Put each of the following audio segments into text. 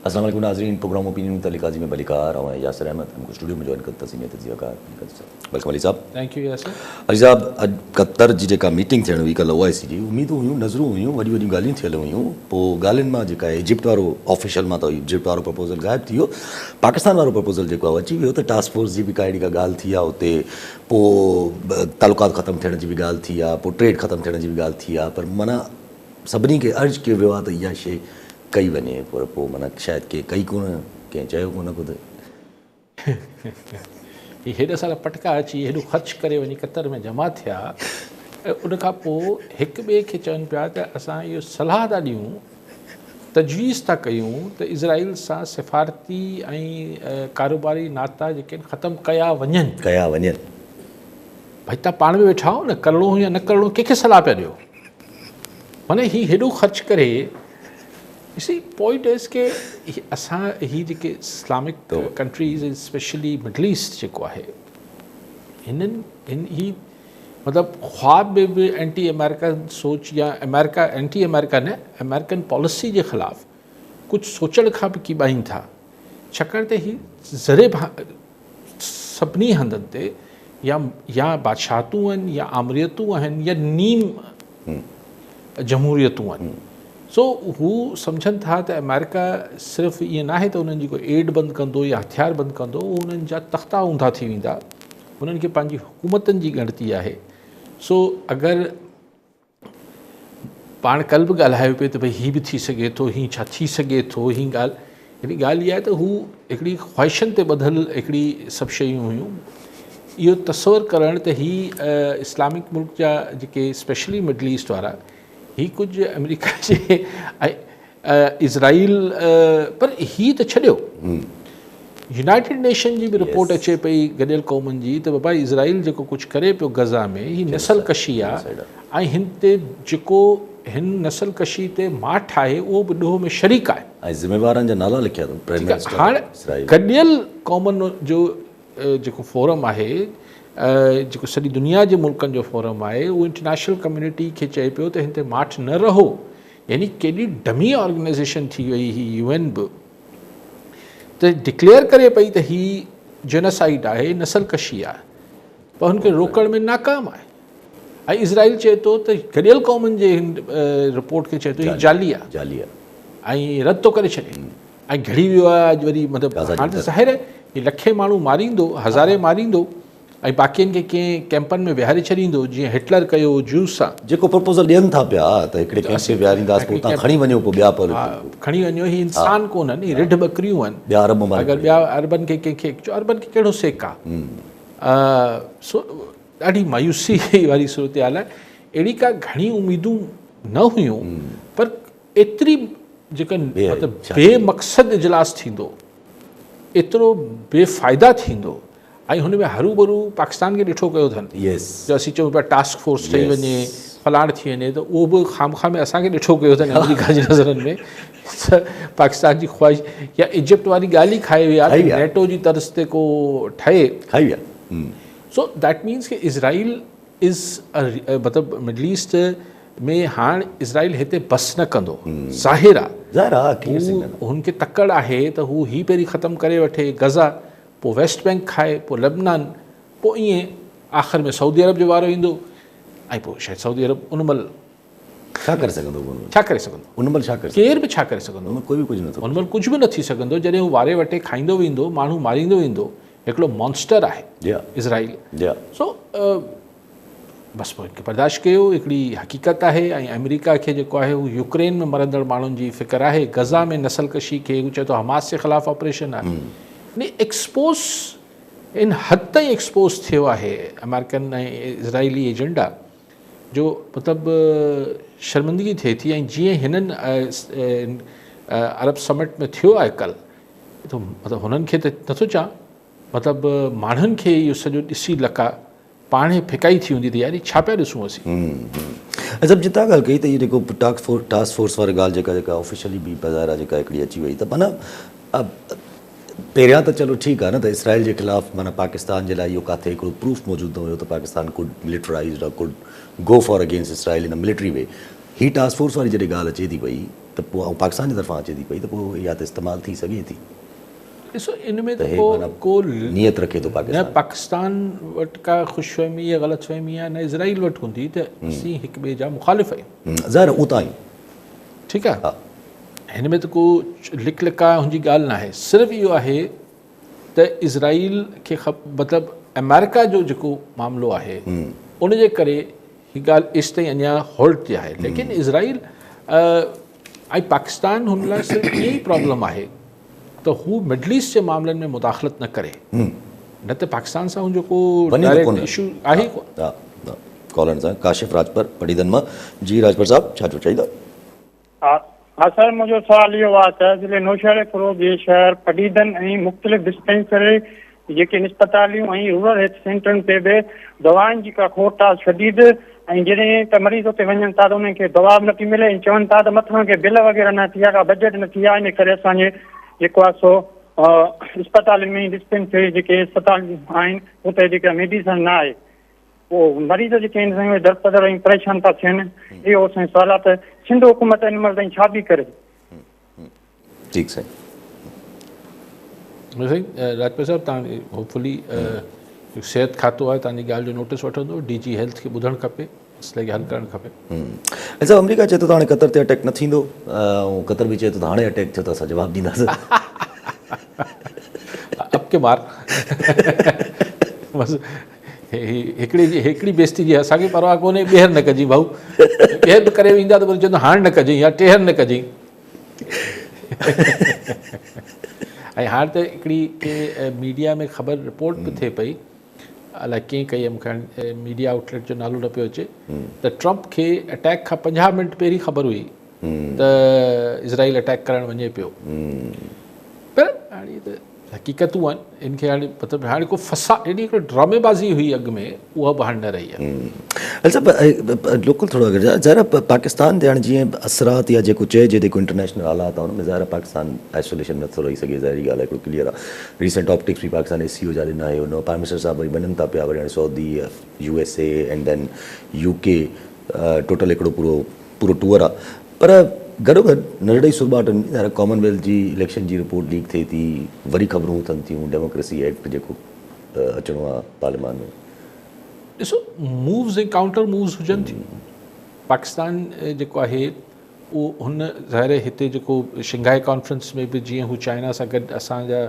अस्सलाम वालेकुम नाज़रीन, प्रोग्राम ओपिनियन तलीकाजी में बलिकार और यासर अहमद हमको स्टूडियो में ज्वाइन करता सीनियर तजियाकार welcome Ali sahab. Thank you Yasar. Ali sahab, अॼु कतर जी जेका मीटिंग थियण हुई कल्ह OIC जी, उम्मीदूं हुयूं, नज़रूं हुयूं, वॾियूं वॾियूं ॻाल्हियूं थियल हुयूं। पोइ ॻाल्हियुनि मां जेका इजिप्ट वारो ऑफिशियल मां त इजिप्ट वारो प्रपोज़ल गायब थी वियो, पाकिस्तान वारो प्रपोज़ल जेको आहे अची वियो। त टास्क फोर्स जी बि का अहिड़ी का ॻाल्हि थी आहे हुते, पोइ तालुकात ख़तमु थियण जी बि ॻाल्हि थी आहे, पोइ ट्रेड ख़तमु थियण जी बि ॻाल्हि थी आहे, पर माना सभिनी खे अर्ज कयो वियो आहे त इहा शइ कई वञे, पर पोइ माना शायदि के कई कोन, कंहिं चयो कोन ख़ुदि। हेॾा सारा पटका अची हेॾो ख़र्च करे वञी कतर में जमा थिया, उनखां पोइ हिक ॿिए खे चवनि पिया त असां इहो सलाह था ॾियूं, तजवीज़ था कयूं त इज़राइल सां सिफ़ारती ऐं कारोबारी नाता जेके आहिनि ख़तमु कया वञनि। भई तव्हां पाण में वेठा हो न, करिणो या न करिणो, कंहिंखे सलाह पिया ॾियो? माना हीउ हेॾो ख़र्च करे सी पॉइंट इज़ के असां ही जेके Islamic countries specially middle east जेको आहे ही मतिलबु ख़्वाब में बि एंटी अमेरिकन सोच या अमेरिका एंटी अमेरिका न अमेरिकन पॉलिसी जे ख़िलाफ़ु कुझु सोचण खां बि कीॿाइनि था, छाकाणि त ही ज़रे सभिनी हंधनि ते या बादशाहतूं आहिनि या आमरियतूं आहिनि या नीम जमहूरियतूं आहिनि। सो हू सम्झनि था त अमेरिका सिर्फ़ु ईअं न आहे त उन्हनि जी कोई एड बंदि कंदो या हथियार बंदि कंदो, उहो उन्हनि जा तख़्ता ऊंधा थी वेंदा, उन्हनि खे पंहिंजी हुकूमतनि जी ॻणती आहे। सो अगरि पाण कल्ह बि ॻाल्हायो पियो त भई हीअ बि थी सघे थो, हीअं छा थी सघे थो, हीअ ॻाल्हि इहा आहे त हू हिकिड़ी ख़्वाहिशनि ते ॿधल हिकिड़ी सभु शयूं हुयूं। इहो तसवुरु करणु त हीअ इस्लामिक मुल्क जा जेके स्पेशली मिडल ईस्ट वारा ही कुझु अमेरिका जे इज़राइल, पर ही त छॾियो, यूनाइटेड नेशन जी बि रिपोर्ट अचे पई गॾियल क़ौमुनि जी त बाबा इज़राइल जेको कुझु करे पियो गज़ा में, ही नसल कशी आहे ऐं हिन ते जेको हिन नसल कशी ते माठ आहे उहो बि ॾोह में शरीक आहे ऐं ज़िम्मेवारनि जा नाला लिखिया अथऊं। हाणे गॾियल क़ौमुनि जो जेको फोरम आहे, जेको सॼी दुनिया जे मुल्कनि जो फोरम आहे, उहो इंटरनेशनल कम्यूनिटी खे चए पियो त हिन ते माठ न रहो, यानी केॾी डमी ऑर्गेनाइज़ेशन थी वई ही UN बि त डिक्लेयर करे पई त ही जेनोसाइड आहे, नसल कशी आहे, पर हुनखे रोकण में नाकाम आहे। ऐं इज़राइल चए थो त गॾियल क़ौमुनि जे हिन रिपोर्ट खे चए थो हीअ जाली आहे ऐं रद्द थो करे छॾे ऐं घड़ी वियो आहे। अॼु वरी मतिलबु हाणे त ज़ाहिर आहे हीअ लखे माण्हू मारींदो, हज़ारे मारींदो ऐं बाक़ियुनि खे कंहिं कैंपनि में विहारे छॾींदो, जीअं हिटलर कयो जूस सां। जेको प्रपोज़ल ॾियनि था पिया त हिकिड़े कैंप में विहारींदासीं, पोइ तव्हां खणी वञो, पोइ ॿिया पर खणी वञो, ही इंसान कोन आहिनि, रिढ ॿकरियूं आहिनि। ॿिया अरब अगरि ॿिया अरबनि खे कंहिंखे अरबनि खे कहिड़ो सेक आहे? सो ॾाढी मायूसी वारी सूरत हाल आहे। अहिड़ी का घणी उमेदूं न हुयूं, पर एतिरी जेका मतिलबु बेमक़सद इजलास थींदो, एतिरो बेफ़ाइदा थींदो ऐं हुन में हरू भरू पाकिस्तान खे ॾिठो कयो अथनि। जो असीं चऊं पिया टास्क फोर्स ठही वञे, फलाण थी वञे, त उहो बि खामखा में असांखे ॾिठो कयो अथनि अमेरिका जी नज़रनि में। पाकिस्तान जी ख्वाहिश या इजिप्ट वारी ॻाल्हि ई खाई विया, नेटो जी तर्ज़ ते को ठहे। सो दैट मीन्स कि इज़राइल इज़ मतिलबु मिडल ईस्ट में हाणे इज़राइल हिते बस न कंदो, ज़ाहिर आहे हुनखे तकड़ आहे त हू ही पहिरीं ख़तमु करे वठे गज़ा, पोइ वेस्ट बैंक खाए, पोइ लेबनान, पोइ ईअं आख़िर में सऊदी अरब जो वारो ईंदो ऐं पोइ शायदि सऊदी अरब उन महिल छा करे सघंदो? उन महिल केर बि छा करे सघंदो? कोई बि कुझु नथो। उन महिल कुझु बि न थी सघंदो जॾहिं हू वारे वटे खाईंदो वेंदो, माण्हू मारींदो वेंदो। हिकिड़ो मॉन्स्टर आहे इज़राइल। सो बसि पोइ हिनखे बर्दाश्त कयो, हिकिड़ी हक़ीक़त आहे। ऐं अमेरिका खे जेको आहे हू यूक्रेन में मरंदड़ माण्हुनि जी फ़िक्र आहे, गज़ा में नसल कशी खे हू चए थो हमास जे ख़िलाफ़ु ऑपरेशन आहे। एक्सपोज़ इन हद ताईं एक्सपोज़ थियो आहे अमेरिकन ऐं इज़राइली एजेंडा जो मतिलबु शर्मिंदगी थिए थी। ऐं जीअं हिननि अरब समिट में थियो आहे कल्ह, त मतिलबु हुननि खे त नथो चवां, मतिलबु माण्हुनि खे इहो सॼो ॾिसी लका पाण ई फिकाई थी हूंदी त यार छा पिया ॾिसूं असीं। जब जितां ॻाल्हि कई त इहो जेको टास्क फोर्स वारी ॻाल्हि जेका ऑफिशियली बि बाज़ारि आहे, जेका हिकिड़ी अची वई, त माना पहिरियां त चलो ठीकु आहे न, त इसराइल जे ख़िलाफ़ु माना पाकिस्तान जे लाइ इहो किथे हिकिड़ो प्रूफ मौजूदु न हुयो त Pakistan could militarize could go for against Israel in military way. ही टास्क फोर्स वारी जॾहिं ॻाल्हि अचे थी पई त पोइ ऐं पाकिस्तान जी तरफ़ां अचे थी पई त पोइ इहा त इस्तेमालु थी सघे थी ॾिसो इन में त त हे को माना को नियत रखे थो न पाकिस्तान पाकिस्तान वटि का ख़ुशफ़हमी या ग़लतफ़हमी आहे न इज़राइल वटि हूंदी त असीं हिक ॿिए जा मुख़ालिफ़ आहियूं ज़ाहिर उतां ई ठीकु हा आहे हिन में त को लिक लिका हुनजी ॻाल्हि न आहे सिर्फ़ु इहो आहे त इज़राइल खे मतिलबु अमेरिका जो जेको मामिलो आहे उन जे करे हीअ ॻाल्हि एसि ताईं अञा होल्ड ते आहे लेकिन इज़राइल ऐं पाकिस्तान हुन लाइ सिर्फ़ु इहा ई प्रॉब्लम आहे त हू मिडल ईस्ट जे मामलनि में मुदाख़लत न करे न त पाकिस्तान सां हुनजो को वञे थो कोन। इशू आहे ई कोन हा हा कॉलर सां काशिफ़ राजपर पढ़ीदन मां जी राजपर साहब छा चईंदा हाँ सर मुझे सवाल इहो आहे त ज़िले नौशहर फिरोज जे शहर पडीदन ऐं मुख़्तलिफ़ डिस्पेंसरी जेके इस्पतालियूं ऐं रूरल हेल्थ सेंटरनि ते बि दवाउनि जी का खोट आहे शदीद ऐं जॾहिं त मरीज़ उते वञनि था त उन्हनि खे दवा बि नथी मिले ऐं चवनि था त मथां के बिल वग़ैरह न थी आहे का बजट न थी आहे इन करे असांजे जेको आहे सो इस्पतालियुनि में डिस्पेंसरी जेके इस्पतालियूं आहिनि उते जेका मेडिसन न आहे पोइ मरीज़ जेके आहिनि साईं उहे दरपदर ऐं परेशान था थियनि इहो असांजो सवाल आहे त सिंध हुकूमत हिन महिल ताईं छा बि करे ठीकु साईं साईं राजपाल साहिबु तव्हां होपफुली सिहत खातो आहे तव्हांजी ॻाल्हि जो नोटिस वठंदो DG हेल्थ खे ॿुधणु खपे मसइले खे हल करणु खपे ऐं अमेरिका चए थो त हाणे क़तर ते अटैक न थींदो ऐं क़तर बि चए थो त हाणे अटैक थियो त असां जवाबु ॾींदासीं अब के मार बसि हिकिड़ी बेइज़ती जी असांखे परवाह कोन्हे ॿीहर न कजांइ भाऊ ॿीहर बि करे वेंदा त वरी चवंदा हाणे न कजांइ या टेहर न कजांइ ऐं हाणे त हिकिड़ी के मीडिया में ख़बर रिपोर्ट बि थिए पई अलाए कीअं कई आहे मूंखे मीडिया आउटलेट जो नालो न पियो अचे त ट्रम्प खे अटैक खां 50 मिंट पहिरीं ख़बर हुई त इज़राइल अटैक करणु वञे पियो पर हाणे त हक़ीक़तूं आहिनि इनखे हाणे मतिलबु हाणे को फसा एॾी हिकिड़ी ड्रामेबाज़ी हुई अॻु में उहा बि हाणे न रही आहे अच्छा लोकल थोरो अगरि ज़ाहिर पाकिस्तान ते हाणे जीअं असरात या जेको चइजे जेको इंटरनेशनल हालात आहे हुन में ज़ाहिर पाकिस्तान आइसोलेशन नथो रही सघे ज़ाहिरी ॻाल्हि आहे हिकिड़ो क्लियर आहे रीसेंट ऑप्टिक्स बि पाकिस्तान ACO जा ॾिना आहे हुन प्राइम मिनिस्टर साहिबु वरी वञनि था पिया वरी हाणे Saudi USA and then UK total हिकिड़ो पूरो टूर आहे पर गॾोगॾु नंढड़ी सुरॿाटनि कॉमनवेल्थ जी इलेक्शन जी रिपोर्ट लीक थिए थी वरी ख़बरूं थियनि थियूं डेमोक्रेसी एक्ट जेको अचिणो आहे पार्लियामान में ॾिसो मूव्स ऐं काउंटर मूव्स हुजनि थियूं पाकिस्तान जेको आहे उहो हुन ज़ाहिर हिते जेको शिंघाई कॉन्फ्रेंस में बि जीअं हू चाइना सां गॾु असांजा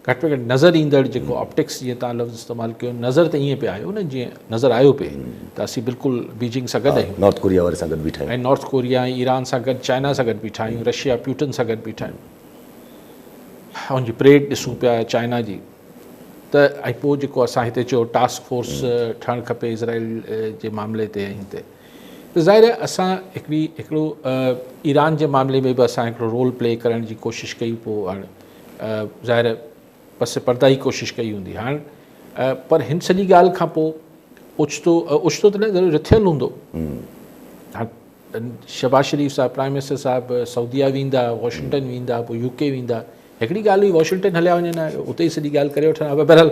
घटि में घटि नज़र ईंदड़ जेको ऑप्टिक्स जीअं तव्हां लफ़्ज़ इस्तेमालु कयो नज़र त ईअं पिया आहियो न जीअं नज़र आयो पिए त असीं बिल्कुलु बीजिंग सां गॾु आहियूं नॉर्थ कोरिया वारे सां गॾु बीठा आहियूं ऐं नॉर्थ कोरिया ऐं ईरान सां गॾु चाइना सां गॾु बीठा आहियूं रशिया प्यूटन सां गॾु बीठा आहियूं हुनजी परेड ॾिसूं पिया चाइना जी त ऐं पोइ जेको असां हिते चयो टास्क फोर्स ठहणु खपे इज़राइल जे मामले ते ऐं हिते त ज़ाहिर आहे असां हिकिड़ो ईरान जे मामले में बि असां हिकिड़ो रोल प्ले करण जी कोशिशि कई पोइ हाणे ज़ाहिर बसि पर्दा ई कोशिशि कई हूंदी हाणे पर हिन सॼी ॻाल्हि खां पोइ ओचितो त न ज़रूरु रिथियलु हूंदो हाणे शहबाज शरीफ़ साहिबु प्राइम मिनिस्टर साहिबु सऊदीया वेंदा वॉशिंगटन वेंदा पोइ UK वेंदा हिकिड़ी ॻाल्हि हुई वॉशिंगटन हलिया वञनि उते ई सॼी ॻाल्हि करे वठंदा बहरहाल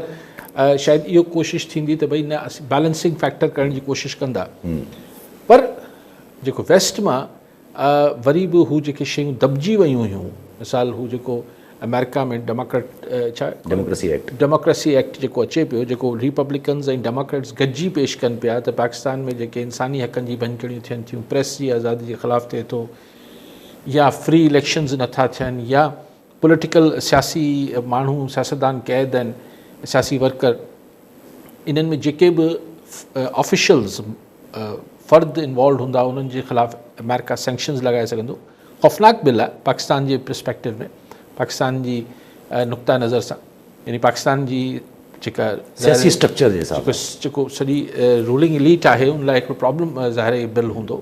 शायदि इहो कोशिशि थींदी त भई न असीं बैलेंसिंग फैक्टर करण जी कोशिशि कंदा पर जेको वेस्ट मां वरी बि हू जेके शयूं दॿिजी वियूं हुयूं मिसाल हू जेको अमेरिका में डेमोक्रेसी एक्ट जेको अचे पियो जेको रिपब्लिकन्स ऐं डेमोक्रेट्स गॾिजी पेश कनि पिया त पाकिस्तान में जेके इंसानी हक़नि जी भञकड़ियूं थियनि थियूं प्रेस जी आज़ादी जे ख़िलाफ़ु थिए थो या फ्री इलेक्शन्स नथा थियनि या पॉलिटिकल सियासी माण्हू सियासतदान क़ैद आहिनि सियासी वर्कर इन्हनि में जेके बि ऑफिशियल्स फ़र्द इन्वॉल्व हूंदा उन्हनि जे ख़िलाफ़ु अमेरिका सैंक्शन्स लॻाए सघंदो ख़ौफ़नाक बिल आहे पाकिस्तान जे पर्सपेक्टिव में पाकिस्तान जी नुक़्ता नज़र सां यानी पाकिस्तान जी जेका सियासी स्ट्रक्चर जे हिसाब जेको सॼी रूलिंग इलीट आहे उन लाइ हिकिड़ो प्रॉब्लम ज़ाहिर बिल हूंदो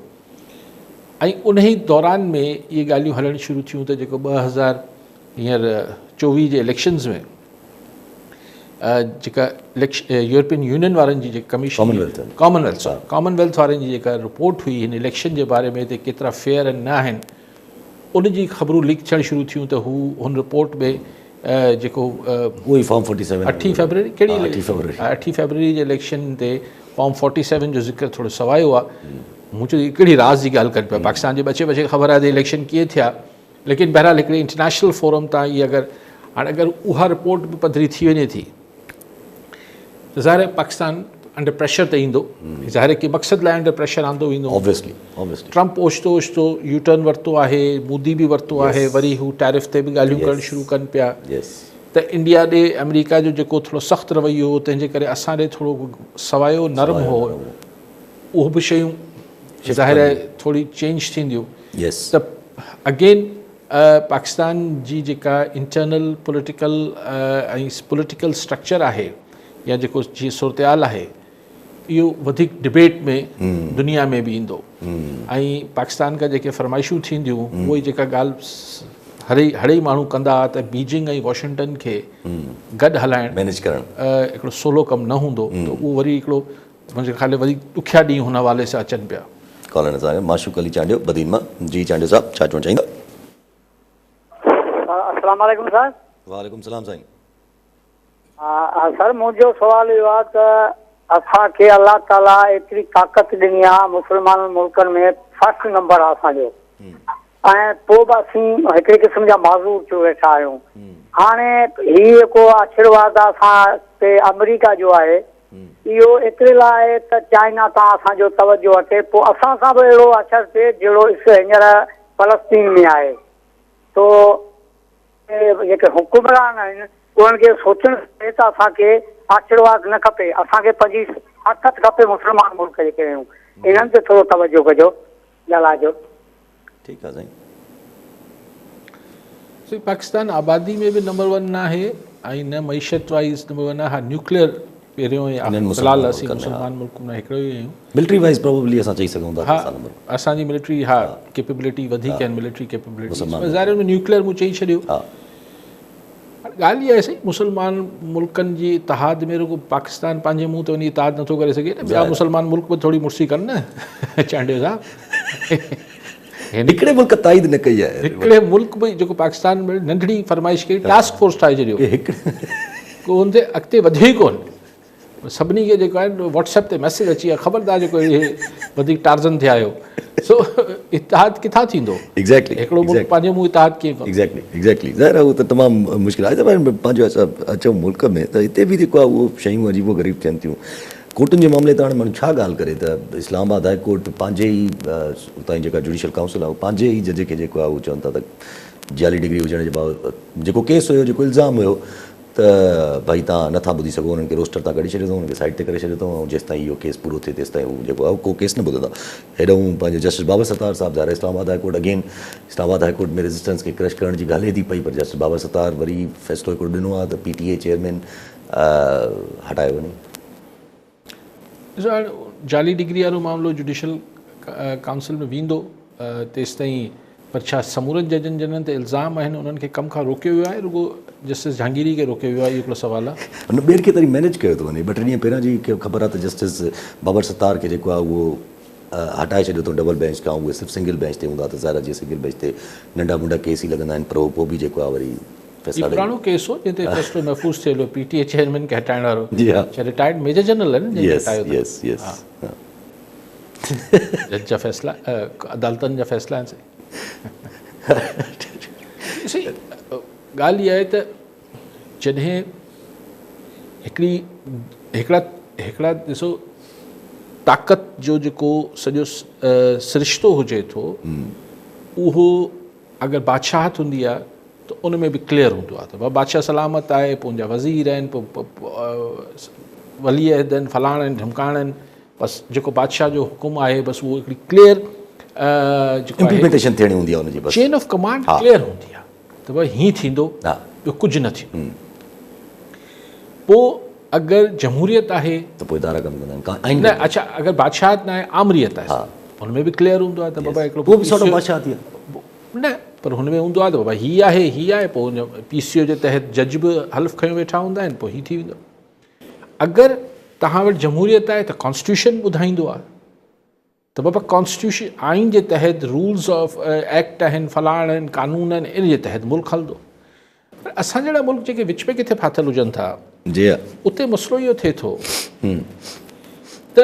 ऐं उन ई दौरान में इहे ॻाल्हियूं हलणु शुरू थियूं त जेको 2024 जे इलेक्शन्स में जेका यूरोपियन यूनियन वारनि जी जेका कमीशन कॉमनवेल्थ वारनि जी जेका रिपोर्ट हुई हिन इलेक्शन जे बारे में त केतिरा फेयर न आहिनि उन जी ख़बरूं लीक थियणु शुरू थियूं त हू हुन रिपोर्ट में जेको उहो फॉर्म 47 8 फरवरी कहिड़ी 8 फरवरी जे इलेक्शन ते फॉर्म 47 जो ज़िक्र थोरो सवायो आहे मूं चयो हिकिड़ी राज़ जी ॻाल्हि कनि पिया पाकिस्तान जे बचे ख़बर आहे त इलेक्शन कीअं थिया लेकिन बहरहाल हिकिड़े इंटरनेशनल फोरम तां इहा अगरि उहा रिपोर्ट बि पधरी थी वञे थी त ज़ाहिर आहे पाकिस्तान अंडर प्रेशर त ईंदो, ज़ाहिर आहे कि मक़सद लाइ अंडर प्रेशर आंदो वेंदो। ऑब्वियसली ट्रंप ओचितो ओचितो यू टर्न वरितो आहे, मोदी बि वरितो आहे, वरी हू टैरिफ ते बि ॻाल्हियूं करणु शुरू कनि पिया त इंडिया ॾे अमेरिका जो जेको थोरो सख़्तु रवैयो हो तंहिंजे करे असां ॾे थोरो सवायो नरम हो, उहो बि शयूं ज़ाहिर आहे थोरी चेंज थींदियूं त अगेन पाकिस्तान जी जेका इंटरनल पॉलिटिकल स्ट्रक्चर आहे या जेको जीअं सूरतहाल आहे इहो वधीक डिबेट में दुनिया में बि ईंदो ऐं पाकिस्तान खां जेके फरमाइशूं थींदियूं उहे जेका ॻाल्हि हड़ई माण्हू कंदा त बीजिंग ऐं वॉशिंगटन खे गॾु हलाइणु मैनेज करणु हिकिड़ो सवलो कमु न हूंदो त उहो वरी हिकिड़ो मुंहिंजे ख़्याल में वरी ॾुखिया ॾींहं हुन हवाले सां अचनि पिया। कॉलर सां माशूक अली चांडियो बदीन मां। जी चांडियो साहब छा चवणु चाहींदा? अस्सलाम वालेकुम सर। वालेकुम सलाम साईं। सर मुंहिंजो सुवाल इहो आहे त असांखे अलाह ताला एतिरी ताक़त ॾिनी आहे, मुस्लमान मुल्कनि में फर्स्ट नंबर आहे असांजो, ऐं पोइ बि असीं हिकिड़े क़िस्म जा माज़ूर थी वेठा आहियूं। हाणे हीउ जेको आशीर्वाद आहे असां ते अमेरिका जो आहे इहो एतिरे लाइ आहे त चाइना तां असांजो तवजो वठे, पोइ असां सां बि अहिड़ो असरु थिए जहिड़ो हींअर फलस्तीन में आहे। तो जेके हुकुमरान आहिनि उन्हनि खे सोचणु खपे त असांखे आशीर्वाद न खपे, असांखे पंहिंजी ताक़त खपे मुस्लमान मुल्क जेके आहियूं इन्हनि ते थोरो तवजो कजो, ॻाल्हाइजो। ठीकु आहे साईं। पाकिस्तान आबादी में बि नंबर 1 न आहे ऐं न मईशत वाइज़ नंबर 1 आहे। हा न्यूक्लियर पहिरियों फ़िलहाल असीं मुस्लमान मुल्क में हिकिड़ो ई आहियूं। मिलिट्री वाइज़ प्रोबेबली असां चई सघूं था। हा असांजी मिलिट्री कैपेबिलिटी वधीक आहिनि, मिलिट्री कैपेबिलिटी ज़ाहिर में न्यूक्लियर मूं चई छॾियो। ॻाल्हि इहा आहे साईं मुस्लमान मुल्कनि जी इतिहाद में रुगो पाकिस्तान पंहिंजे मुंहं ते वञी इतिहाद नथो करे सघे न, ॿिया मुस्लमान मुल्क बि थोरी मुड़सी कनि न। चांडियो साहब हिकिड़े मुल्क ताईद न कई आहे, हिकिड़े मुल्क बि जेको पाकिस्तान में नंढड़ी फरमाइश कई टास्क फोर्स ठाहे छॾियो को हुन ते अॻिते वधियो ई कोन। सभिनी खे जेको आहे व्हाट्सएप ते मैसेज अची विया ख़बरदार जेको इहे वधीक टार्ज़न थिया आहियो। सो इतिहाद किथां थींदो? एग्ज़ैक्टली हिकिड़ो मुल्क पंहिंजे मुंहुं इतिहाद कीअं कंदो? एग्ज़ैक्टली ज़ाहिर आहे उहो त तमामु मुश्किल आहे। पंहिंजो असां अचूं मुल्क में त हिते बि जेको आहे उहो शयूं अजीबो ग़रीब थियनि थियूं। कोर्टुनि जे मामले ते हाणे माण्हू छा ॻाल्हि करे त इस्लामाबाद हाई कोर्ट पंहिंजे ई उतां जी जेका जुडिशल काउंसिल आहे पंहिंजे ई जज खे जेको आहे उहो चवनि था त जाली डिग्री हुजण जे बाबति जेको केस हुयो, जेको इल्ज़ाम हुयो त भई तव्हां नथा ॿुधी सघो, उन्हनि खे रोस्टर तां कढी छॾियो अथऊं, उन्हनि खे साइड ते करे छॾियो अथऊं, ऐं जेसि ताईं इहो केस पूरो थिए तेसि ताईं उहो जेको आहे को केस न ॿुधंदा। हेॾऊं पंहिंजो जस्टिस बाबर सत्तार साहिबु ज़ाहिर Islamabad high court again Islamabad high court में रेजिस्टेंस खे क्रश करण जी ॻाल्हि थी पई, पर जस्टिस बाबर सत्तार वरी फ़ैसिलो हिकिड़ो ॾिनो आहे त PTA चेयरमैन हटायो वञे। ॾिसो हाणे जाली डिग्री वारो मामिलो जुडिशल काउंसिल में वेंदो तेसि ताईं, पर छा समूरनि जजनि जिन्हनि ते इल्ज़ाम आहिनि उन्हनि खे कम खां रोकियो वियो आहे, रुगो जस्टिस जहांगीरी खे रोकियो वियो आहे? इहो हिकिड़ो सुवालु आहे। हुन ॿियनि खे तरी मैनेज कयो थो वञे। 2-3 ॾींहं पहिरियां जी ख़बर आहे त जस्टिस बाबर सत्तार खे जेको आहे उहो हटाए छॾियो अथऊं डबल बेंच खां, उहे सिर्फ़ु सिंगल बेंच ते हूंदा त ज़ाहिर जीअं सिंगल बेंच ते नंढा मुंढा केस ई लॻंदा आहिनि, पर पोइ बि जेको आहे वरी पुराणो केस हो जिते फ़ैसिलो महफ़ूज़ थियल हो PTA चेयरमैन खे हटाइण वारो। जी हा, रिटायर्ड मेजर जनरल आहिनि यस जज जा फ़ैसिला अदालतनि जा फ़ैसिला आहिनि। ॻाल्हि इहा आहे त जॾहिं हिकिड़ा ॾिसो ताक़त जो जेको सॼो सिरिश्तो हुजे थो उहो अगरि बादशाहत हूंदी आहे त उन में बि क्लियर हूंदो आहे त बादशाह सलामत आहे, पोइ उनजा वज़ीर आहिनि, पोइ वली अहद आहिनि, फलाणा आहिनि, ढमकाणा आहिनि, बसि जेको बादशाह जो हुकुम आहे बसि उहो हिकिड़ी क्लियर इम्प्लीमेंटेशन थियणी हूंदी आहे उनजी, बस चेन ऑफ कमांड क्लियर हूंदी आहे त भई हीअं थींदो, ॿियो कुझु न थियो। पोइ अगरि जमहूरियत आहे त पोइ इदारा कमु कंदा आहिनि। न अच्छा अगरि बादशाहत न आहे आमरियत आहे, हुन में बि क्लियर हूंदो आहे त बाबा हिकिड़ो बादशाह थी न, पर हुन में हूंदो आहे त बाबा हीअ आहे, पोइ हुन PCO जे तहत जज बि हल्फ़ खयो वेठा हूंदा आहिनि, पोइ हीअ थी वेंदो। अगरि तव्हां वटि जमहूरियत आहे त कॉन्स्टिट्यूशन ॿुधाईंदो आहे त बाबा कॉन्स्टिट्यूशन आइन जे तहत रूल्स ऑफ एक्ट आहिनि, फलाण आहिनि, कानून आहिनि, इन जे तहत मुल्क हलंदो। पर असां जहिड़ा मुल्क जेके विच में किथे फाथल हुजनि था जी उते मसइलो इहो थिए थो त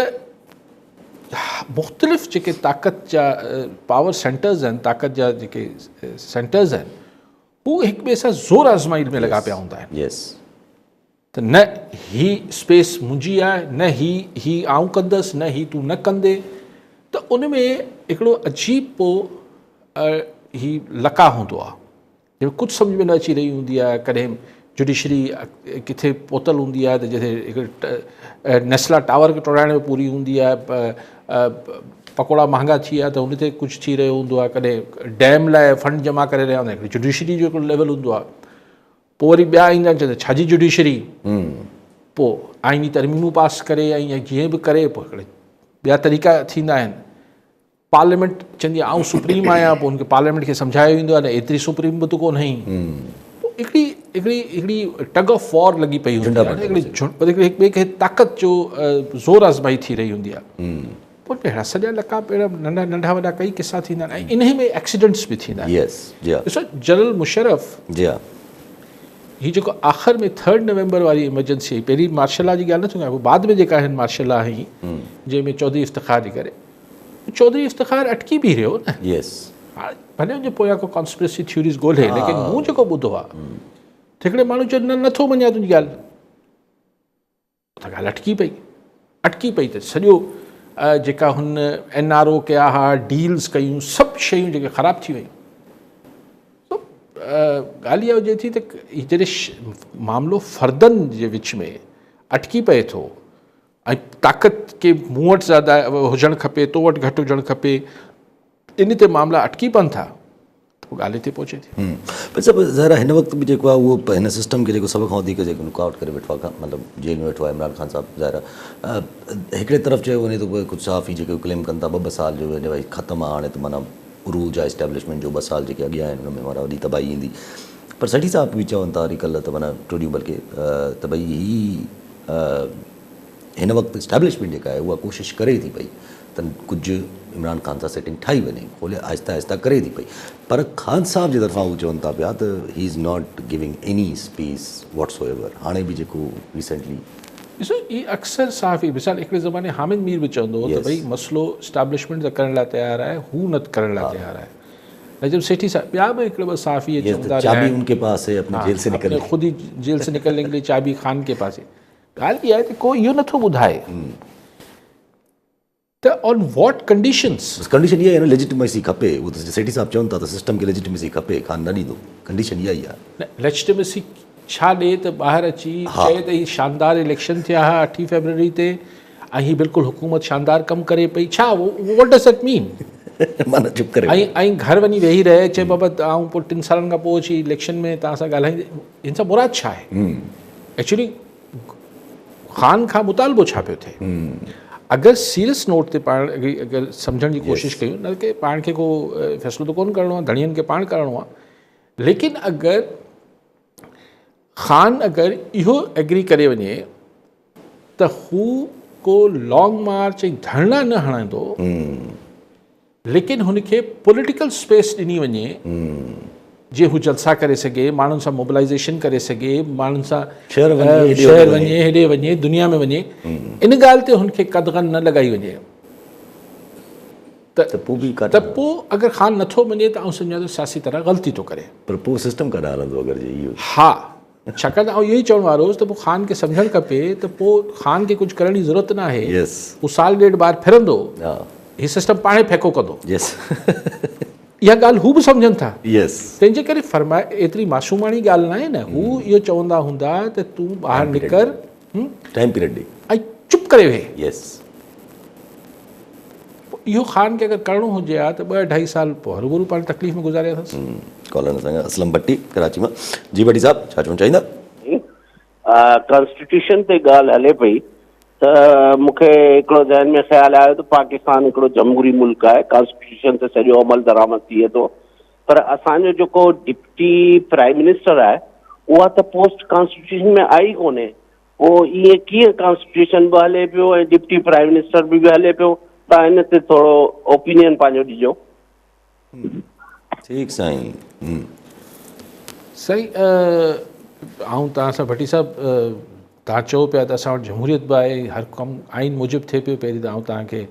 मुख़्तलिफ़ जेके ताक़त जा पावर सेंटर्स आहिनि, ताक़त जा जेके सेंटर्स आहिनि, हू हिक ॿिए सां ज़ोर आज़माइल में लॻा पिया हूंदा आहिनि। यस त न ही स्पेस मुंहिंजी आहे, न ही आउं कंदसि, न ही तूं न कंदे। त उन में हिकिड़ो अजीब पोइ ही लका हूंदो आहे, जंहिंमें कुझु सम्झ में न अची रही हूंदी आहे। कॾहिं जुडिशरी किथे पहुतल हूंदी आहे त जिथे हिकिड़े नेस्ला टावर खे टोड़ाइण में पूरी हूंदी आहे, पकोड़ा महांगा थी विया त हुन ते कुझु थी रहियो हूंदो आहे, कॾहिं डैम लाइ फंड जमा करे रहिया हूंदा आहिनि, हिकिड़ी जुडिशरी जो हिकिड़ो लेवल हूंदो आहे। पोइ वरी ॿिया ईंदा आहिनि, चवंदा छाजी जुडिशरी, पोइ आइनी तरमीमूं पास करे या जीअं बि करे, पोइ हिकिड़े ॿिया तरीक़ा थींदा आहिनि। पार्लियामेंट चवंदी आहे आउं सुप्रीम आहियां, पोइ हुनखे पार्लियामेंट खे सम्झायो वेंदो आहे न एतिरी सुप्रीम बि तूं कोन हुई। हिकिड़ी टग ऑफ वॉर लॻी पई हूंदी आहे, हिकिड़े ॿिए खे ताक़त जो ज़ोर आज़माई थी रही हूंदी आहे। पोइ अहिड़ा सॼा लका पेड़ नंढा नंढा वॾा कई किसा थींदा आहिनि, ऐं इन में एक्सीडेंट्स बि थींदा आहिनि। ॾिसो जनरल मुशर्रफ ही जेको आख़िर में 3 नवंबर वारी इमरजेंसी, पहिरीं मार्शल लॉ जी ॻाल्हि नथो कयां, पोइ बाद में जेका आहिनि मार्शल लॉ हुई, जंहिंमें चौधरी इफ़्तिख़ार जे करे, चौधरी इफ़्तिख़ार अटकी बि रहियो न। हाणे भले हुनजे पोयां को कॉन्स्पिरेसी थ्योरीज़ ॻोल्हे, लेकिन मूं जेको ॿुधो आहे त हिकिड़े माण्हू चयो न नथो मञा तुंहिंजी ॻाल्हि, त ॻाल्हि अटकी पई त सॼो जेका हुन NRO कया हुआ, डील्स कयूं, सभु शयूं जेके ख़राबु थी वयूं। ॻाल्हि इहा हुजे थी त जॾहिं मामिलो फ़र्दनि जे विच में अटकी पए थो ऐं ताक़त के मूं वटि ज़्यादा हुजणु खपे, तो वटि घटि हुजणु खपे, इन ते मामला अटकी पवनि था, त पोइ ॻाल्हि हिते पहुचे थी। पर सभु ज़रा हिन वक़्तु बि जेको आहे उहो हिन सिस्टम खे जेको सभ खां वधीक जेको रुकावट करे वेठो आहे, मतिलबु जेल में वेठो आहे इमरान ख़ान साहिबु। ज़ाहिर हिकिड़े तरफ़ चयो वञे त कुझु सहाफ़ी जेके क्लेम कनि था 2 साल जो भई ख़तमु आहे हाणे, त माना उरूज आहे एस्टेब्लिशमेंट जो, 2 साल जेके अॻियां आहिनि हुन में माना वॾी तबाही ईंदी। पर सठी साहिब बि चवनि था वरी कल्ह त माना टोड़ियूं बल्कि त भई हिन वक़्तु एस्टेब्लिशमेंट जेका आहे उहा कोशिशि करे थी पई त कुझु इमरान ख़ान सां सेटिंग ठाही वञे, खोले आहिस्ता आहिस्ता करे थी पई। पर ख़ान साहिब जे तरफ़ां उहे चवनि था पिया त he is not giving any space whatsoever. हाणे बि जेको रिसेंटली ॾिसो, इहे अक्सर साफ़ी मिसाल हिकिड़े ज़माने हामिद मीर बि चवंदो हो त भई मसइलो स्टैब्लिशमेंट त करण लाइ तयारु आहे, हू न करण लाइ तयारु आहे। लेकिन सेठी साहब ॿिया बि हिकिड़े 2 साफ़ी चवंदा चाबी उनके पास है, अपने जेल से निकलने, खुद ही जेल से निकलने के लिए चाबी खान के पास है। ॻाल्हि इहा आहे त कोई इहो नथो ॿुधाए त ऑन वॉट कंडीशंस। कंडीशन इहा आहे न, लेजिटिमेसी खपे। उहो त सेठी साहिब चवनि था त सिस्टम खे लेजिटिमेसी खपे, खान न ॾींदो। कंडीशन इहा ई आहे। लेजिटिमेसी छा ॾे त ॿाहिरि अची चए त हीउ शानदार इलेक्शन थिया हुआ 8 फरवरी ते, ऐं हीउ बिल्कुलु हुकूमत शानदार कमु करे पई। छा वॉट डज़ इट मीन? माना चुप करे ऐं घर वञी वेही रहे, चए बाबा आउं पोइ 3 सालनि खां पोइ अची इलेक्शन में तव्हां सां ॻाल्हाईंदे। हिन सां मुराद छा आहे? एक्चुअली ख़ान खां मुतालबो छा पियो थिए? अगरि सीरियस नोट ते पाण अगरि सम्झण जी कोशिशि कयूं, न की पाण खे को फ़ैसिलो त कोन करिणो आहे, धणियनि खे पाण करिणो आहे, लेकिन अगरि ख़ान अगरि इहो एग्री करे वञे त हू को लॉन्ग मार्च ऐं धरना न हणंदो, लेकिन हुनखे पॉलिटिकल स्पेस ॾिनी वञे जीअं हू जलसा करे सघे, माण्हुनि सां मोबिलाइज़ेशन करे सघे, माण्हुनि सां शहर वञे, हेॾे वञे, दुनिया में वञे, इन ॻाल्हि ते हुनखे कदगन न लॻाई वञे त पोइ अगरि ख़ान नथो वञे त आउं सम्झां थो सियासी तरह ग़लती थो करे। पर पोइ सिस्टम कान हलंदो अगरि इहो। हा, छाकाणि त आउं इहो ई चवण वारो हुउसि त पोइ ख़ान खे सम्झणु खपे त पोइ ख़ान खे कुझु करण जी ज़रूरत न आहे। हू 1.5 साल फिरंदो, हीउ सिस्टम पाणे फेको कंदो। इहा ॻाल्हि हू बि सम्झनि था। तंहिंजे करे फरमाए एतिरी मासूमाणी ॻाल्हि न आहे न। हू इहो चवंदा हूंदा त तूं ॿाहिरि निकर, टाइम पीरियड ॾे ऐं चुप करे वेह। इहो ख़ान खे अगरि करिणो हुजे हा त 2-2.5 साल पोइ हरूभरू पाण तकलीफ़ में गुज़ारिया अथसि। कॉलर असांजा असलम भट्टी कराची मां। जी भट्टी साहब, छा चवणु चाहींदा? कॉन्स्टिट्यूशन ते ॻाल्हि हले पई त मूंखे हिकिड़ो ज़हन में ख़्यालु आयो त पाकिस्तान हिकिड़ो जमहूरी मुल्क आहे, कॉन्स्टिट्यूशन ते सॼो अमल दरामद थिए थो, पर असांजो जेको डिप्टी प्राइम मिनिस्टर आहे उहा त पोस्ट कॉन्स्टिट्यूशन में आई कोन्हे। पोइ ईअं कीअं कॉन्स्टिट्यूशन बि हले पियो ऐं डिप्टी प्राइम मिनिस्टर बि हले पियो? तव्हां हिन ते थोरो ओपिनियन पंहिंजो ॾिजो। ठीकु साईं। सही, आऊं तव्हां सां भट्टी साहिबु तव्हां चओ पिया त असां वटि जमहूरियत बि आहे, हर कमु आइन मूजिबि थिए पियो। पहिरीं त आउं तव्हांखे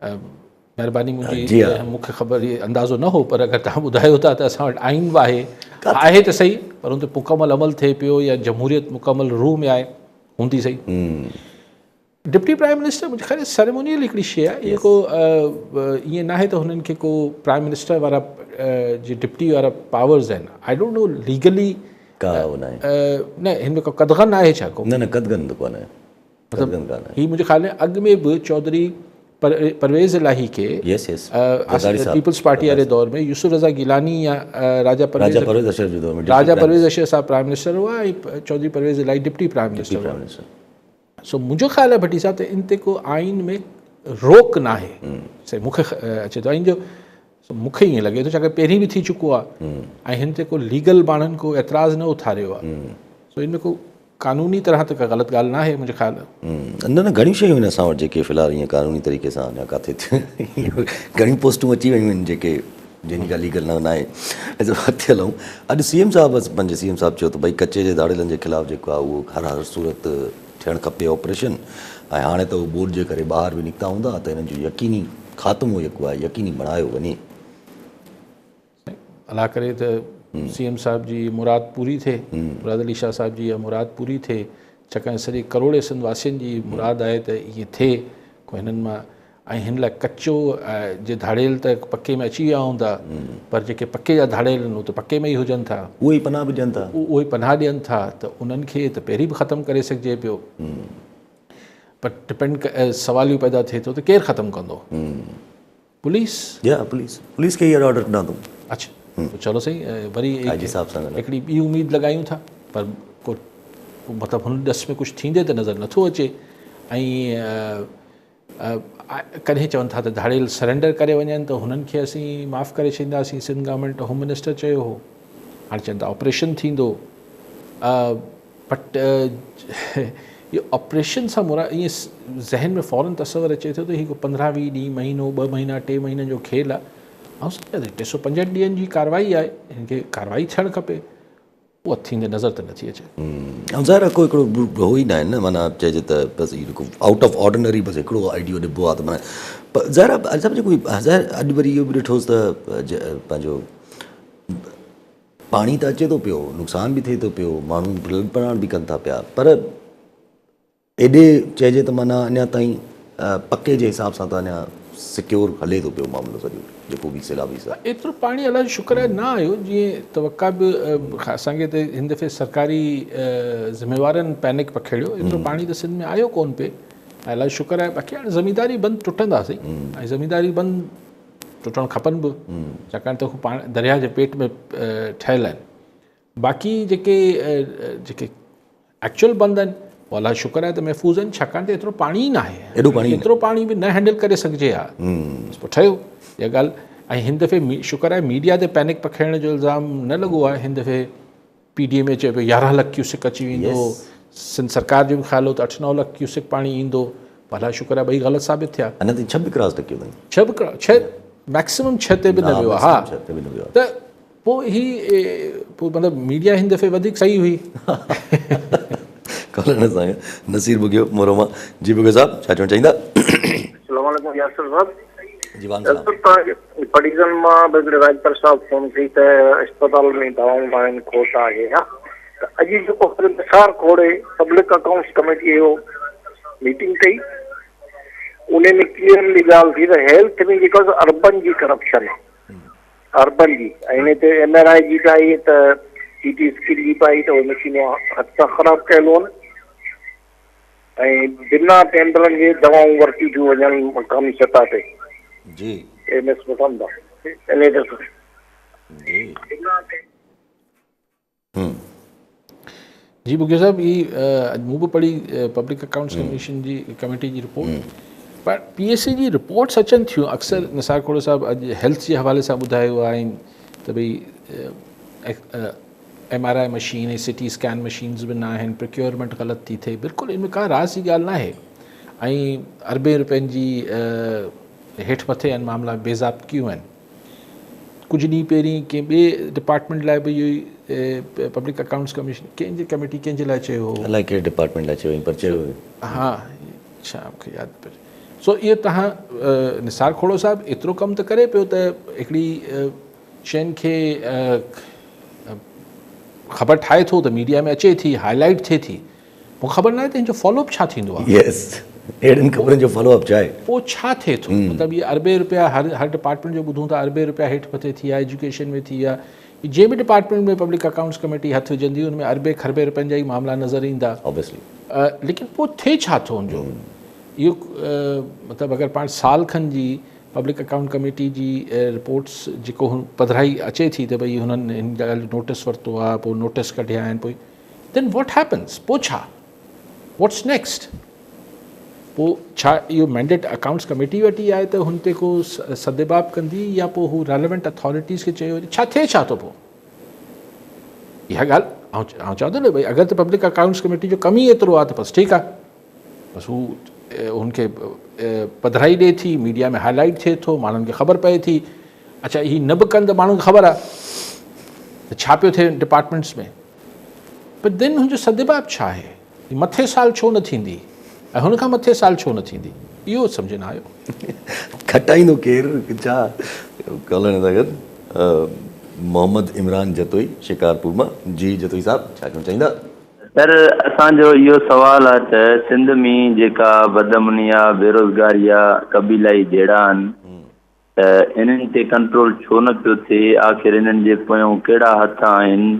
महिरबानी जी मुंहिंजी हा। मूंखे ख़बर इहे अंदाज़ो न हो, पर अगरि तव्हां ॿुधायो था त असां वटि आइन बि आहे त सही, पर उन ते मुकमल अमल थिए पियो या जमहूरियत मुकमल रूह में आहे, हूंदी सही। डिप्टी प्राइम मिनिस्टर मुंहिंजे ख़्याल सेरेमोनियल हिकिड़ी शइ आहे, इहो को ईअं न आहे त हुननि खे को प्राइम मिनिस्टर वारा जे डिप्टी वारा पावर्स आहिनि। आई डोंट नो लीगली का हो न आहे, न हिन में को कदगन आहे छा को? न कदगन कोन आहे, कदगन कान आहे। हीअ मुंहिंजे ख़्याल में अॻु में बि चौधरी परवेज़ इलाही खे यस यस पीपल्स पार्टी वारे दौर में यूसुफ रज़ा गिलानी या राजा राजा परवेज़ अशरफ जो दौर में राजा परवेज़ अशरफ साहब प्राइम मिनिस्टर हुआ ऐं चौधरी परवेज़ इलाही डिप्टी प्राइम मिनिस्टर हुआ। प्राइम मिनिस्टर सो मुंहिंजो ख़्यालु आहे भट्टी साहब त इन ते को आइन में रोक न आहे, सही मूंखे अचे थो आइन जो, मूंखे ईअं लॻे थो छाकाणि पहिरीं बि थी चुको आहे ऐं हिन ते को लीगल माण्हुनि को एतिराज़ न उथारियो आहे। सो इन में को कानूनी तरह ते का ग़लति ॻाल्हि न आहे मुंहिंजे ख़्याल में। न घणियूं शयूं आहिनि असां वटि जेके फ़िलहालु ईअं कानूनी तरीक़े सां अञा किथे घणियूं पोस्टूं अची वियूं आहिनि जेके जिन का लीगल न आहे। अॻिते हलूं, अॼु CM साहिबु पंहिंजे CM साहिबु चयो त भई कचे जे धाड़ेलनि जे ख़िलाफ़ु जेको आहे उहो हर सूरत थियणु खपे ऑपरेशन, ऐं हाणे त उहो बोर्ड जे करे ॿाहिरि बि निकिता हूंदा त हिननि जो यकीनी ख़ात्मो जेको आहे यकीनी बणायो वञे। अलाह करे त CM साहिब जी मुराद पूरी थिए, मुराद अली शाह साहिब जी इहा मुराद पूरी थिए, छाकाणि सॼे करोड़े सिंध वासियुनि जी मुराद आहे त ईअं थिए को हिननि मां। ऐं हिन लाइ कचो जे धाड़ेल त पके में अची विया हूंदा, पर जेके पके जा धाड़ेल आहिनि उहे त पके में ई हुजनि था, उहे ई पनाह बि ॾियनि था, उहे पनाह ॾियनि था, त उन्हनि खे त पहिरीं बि ख़तमु करे सघिजे पियो। पर डिपेंड सवाल इहो पैदा थिए थो त केरु ख़तमु कंदो? पुलिस? या पुलिस खे इहो ऑर्डर ॾिना अथऊं। अच्छा चलो सही, वरी हिसाब सां हिकिड़ी ॿी उमेदु लॻायूं था, पर को मतिलबु हुन ॾस में कुझु थींदे त नज़र नथो अचे। ऐं कॾहिं चवनि था त धाड़ेल सरेंडर करे वञनि त हुननि खे असीं माफ़ु करे छॾींदासीं, सिंध गवर्नमेंट होम मिनिस्टर चयो हो, हाणे चवनि था ऑपरेशन थींदो। बट इहो ऑपरेशन सां मुराद ईअं ज़हन में फ़ौरन तसवर अचे थो त हीअ को 15-20 ॾींहं, महीनो, 2 महीना, 3 महीननि जो खेल आहे। ऐं सम्झां 365 ॾींहंनि जी कार्रवाई आहे, हिनखे कार्रवाई थियणु खपे, उहा थींदे नज़र त नथी अचे। ऐं ज़ाहिर को हिकिड़ो हो ई न आहे न, माना चइजे त बसि इहो आउट ऑफ ऑर्डिनरी बसि हिकिड़ो आइडियो ॾिबो आहे त माना ज़ाहिर आहे जेको ज़ाहिर अॼु वरी इहो बि ॾिठोसि त पंहिंजो पाणी त अचे थो पियो, नुक़सान बि थिए थो पियो, माण्हू पढ़ण बि कनि था पिया, पर एॾे चइजे त माना अञा ताईं पके जे हिसाब सां त अञा सिक्योर हले थो पियो मामिलो सॼो जेको बि सैलाबी सां। एतिरो पाणी अलाह जो शुक्र आहे न आयो जीअं तवका बि असांखे त हिन दफ़े सरकारी ज़िम्मेवारनि पैनिक पखेड़ियो, एतिरो पाणी त सिंध में आयो कोन पे, अलाह जो शुक्र आहे। बाक़ी हाणे ज़मींदारी बंदि टुटंदासीं, ऐं ज़मींदारी बंदि टुटणु खपनि बि, छाकाणि त हू पाणी दरिया जे पेट में ठहियल आहिनि। बाक़ी जेके एक्चुअल बंदि आहिनि उहो अलाह जो शुक्र आहे त महफ़ूज़ आहिनि, छाकाणि त एतिरो पाणी ई न आहे, एतिरो पाणी बि न हैंडल करे सघिजे हा, पोइ ठहियो इहा ॻाल्हि। ऐं हिन दफ़े शुक्र आहे मीडिया ते पैनिक पखेड़ण जो इल्ज़ाम न लॻो आहे। हिन दफ़े PDA में चयो पियो 11 लाख क्यूसिक अची वेंदो, सिंध सरकार जो बि ख़्याल हो त 8-9 लाख क्यूसिक पाणी ईंदो, अलाह शुक्र आहे ॿई ग़लति साबित थिया। अञा ताईं 6 क्रॉस टकियो अथई, 6 मैक्सिमम 6 ते बि न वियो आहे। हा, त पोइ पोइ मतिलबु मीडिया हिन दफ़े वधीक सही हुई। कॉलर असांखे नसीर बुगियो मोरोमा। जी बुगे साहब छा चवणु चाहींदा? अस्सलाम वालेकुम यासिर साहब। जी वाम सलाम। पढ़ीजन मां बिगड़े राजपाल साहब फोन कई त अस्पताल में दवाऊं आहिनि, खोट आहे हा, त अॼु जेको Nisar Khode public accounts committee जो मीटिंग कई, उन में क्लियरली ॻाल्हि थी त हेल्थ में जेको अर्बन जी करप्शन आहे, अर्बन जी, ऐं हिन ते MRI जी पाई त CT स्कैन जी पाई त उहे मशीनूं हथ सां ख़राबु कयल आहिनि, ऐं बिना टेंडरनि जे दवाऊं वरिती थियूं वञनि मक़ामी सतह ते। जी MS वठंदा इन दफ़े जी बुगिया साहब, ई मूं बि पढ़ी पब्लिक अकाउंट्स कमीशन जी कमेटी जी रिपोर्ट, पर PSC जी रिपोर्ट्स अचनि थियूं अक्सर। निसार खोड़ो साहब अॼु हेल्थ जे हवाले सां ॿुधायो आहे त भई MRI मशीन ऐं CT स्कैन मशीन्स बि न आहिनि, प्रिक्योरमेंट ग़लति थी थिए, बिल्कुलु इनमें का राज़ जी ॻाल्हि न आहे। ऐं अरबे रुपयनि जी हेठि मथे आहिनि मामला, बेज़ाब्तियूं आहिनि। कुझु ॾींहं पहिरीं कंहिं ॿिए डिपार्टमेंट लाइ बि इहो ई पब्लिक अकाउंट्स कमीशन कंहिंजी कमेटी कंहिंजे लाइ चयो हो, अलाए कहिड़े डिपार्टमेंट लाइ चयो पर चयो। हा छा मूंखे यादि पियो। सो इहो तव्हां निसार खोड़ो साहिबु एतिरो कमु त करे पियो त हिकिड़ी शयुनि खे ख़बर ठाहे थो त मीडिया में अचे थी, हाईलाइट थिए थी, मूंखे ख़बर न आहे त हिन जो फॉलोअप छा थींदो आहे। यस, अहिड़ियुनि ख़बरुनि जो फॉलोअप छा आहे, पोइ छा थिए थो, मतिलबु इहे अरबे रुपया हर डिपार्टमेंट जो ॿुधूं था, अरबे रुपया हेठि मथे थी विया, एजुकेशन में थी विया, जंहिं बि डिपार्टमेंट में पब्लिक अकाउंट्स कमेटी हथु विझंदी हुन में अरबे खरबे रुपयनि जा ई मामला नज़र ईंदा ऑब्वियसली। लेकिन पोइ थिए छा थो हुनजो, इहो मतिलबु अगरि पाण साल खनि जी पब्लिक अकाउंट कमेटी जी रिपोर्ट्स जेको पधराई अचे थी त भई हुननि हिन ॻाल्हि जो नोटिस वरितो आहे, पोइ नोटिस कढिया आहिनि, पोइ देन वॉट हैपन्स, पोइ छा, वॉट्स नेक्स्ट, पोइ छा इहो मैंडेट अकाउंट्स कमेटी वठी आहे त हुन ते को सदेबाब कंदी, या पोइ हू रेलेवेंट अथॉरिटीज़ खे चयो छा थिए छा थो पोइ, इहा ॻाल्हि आउं चवां थो न भई अगरि त पब्लिक अकाउंट्स कमेटी जो कमु ई एतिरो आहे त बसि ठीकु आहे, बसि हू हुनखे पधराई ॾिए थी, मीडिया में हाईलाइट थिए थो, माण्हुनि खे ख़बर पए थी, अच्छा हीअ न बि कनि त माण्हुनि खे ख़बर आहे त छा पियो थिए डिपार्टमेंट्स में, पर देन हुनजो सदेबाब छा आहे, मथे साल छो न थींदी ऐं हुन खां मथे साल छो न थींदी, इहो सम्झ न आयो। खटाईंदो केरु छा, कॉलर नगर मोहम्मद इमरान जतोई शिकारपुर मां। जी जतोई साहब छा चवणु चाहींदा? सर असांजो इहो सुवाल आहे त सिंध में जेका बदअमनी आहे, बेरोज़गारी आहे, कबीलाई जहिड़ा आहिनि, त इन्हनि ते कंट्रोल छो न पियो थिए, आख़िर इन्हनि जे पोयां कहिड़ा हथ आहिनि